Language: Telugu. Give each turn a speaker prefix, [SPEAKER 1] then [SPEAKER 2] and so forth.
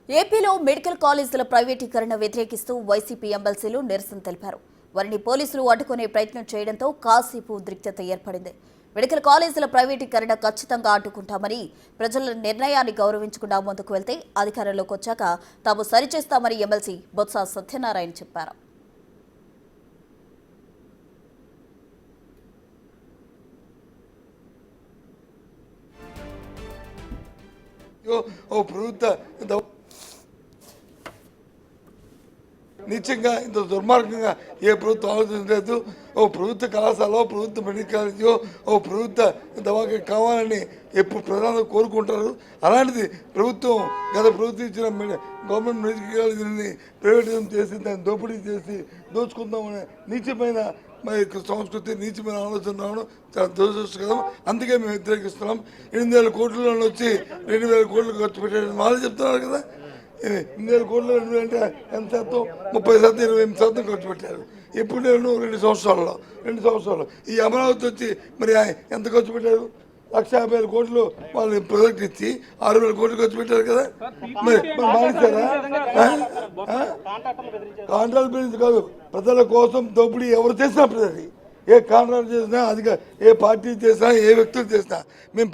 [SPEAKER 1] ఏపీలో మెడికల్ కాలేజీల ప్రైవేటీకరణ వ్యతిరేకిస్తూ వైసీపీ ఎమ్మెల్సీలు నిరసన తెలిపారు. వారిని పోలీసులు అడ్డుకునే ప్రయత్నం చేయడంతో కాసేపు ఉద్రిక్తత ఏర్పడింది. మెడికల్ కాలేజీల ప్రైవేటీకరణ ఖచ్చితంగా అడ్డుకుంటామని, ప్రజల నిర్ణయాన్ని గౌరవించకుండా ముందుకు వెళ్తే అధికారంలోకి వచ్చాక తాము సరిచేస్తామని ఎమ్మెల్సీ బొత్స సత్యనారాయణ చెప్పారు.
[SPEAKER 2] నిత్యంగా ఇంత దుర్మార్గంగా ఏ ప్రభుత్వం ఆలోచించలేదు. ఓ ప్రభుత్వ కళాశాల, ప్రభుత్వ మెడికల్ కాలేజీ, ఓ ప్రభుత్వ దవాఖాన కావాలని ఎప్పుడు ప్రధానంగా కోరుకుంటారు. అలాంటిది ప్రభుత్వం గత ప్రభుత్వం ఇచ్చిన గవర్నమెంట్ మెడికల్ కాలేజీని ప్రైవేటిజం చేసి దాన్ని దోపిడీ చేసి దోచుకుందామనే నీచమైన సంస్కృతి, నీచమైన ఆలోచన రావడం చాలా దురదృష్టకరం. అందుకే మేము వ్యతిరేకిస్తున్నాం. 8,000 కోట్లలో వచ్చి 2,000 కోట్లు ఖర్చు పెట్టారని వాళ్ళు చెప్తున్నారు కదా. 8,000 కోట్లు అంటే ఎంత శాతం? 30%, 28% ఖర్చు పెట్టారు. ఎప్పుడు నేను 2 సంవత్సరాలు ఈ అమరావతి వచ్చి మరి ఎంత ఖర్చు పెట్టారు? 1,50,000 కోట్లు వాళ్ళు ప్రాజెక్ట్ ఇచ్చి 6,000 కోట్లు ఖర్చు పెట్టారు కదా. మరి మానేశారా? కాంట్రాక్ట్ బెదిరించి కాదు, ప్రజల కోసం దోపిడీ ఎవరు చేసినా ప్రజలు ఏ కాంట్రాక్ట్ చేసినా, అది ఏ పార్టీ చేసినా, ఏ వ్యక్తులు చేసినా మేము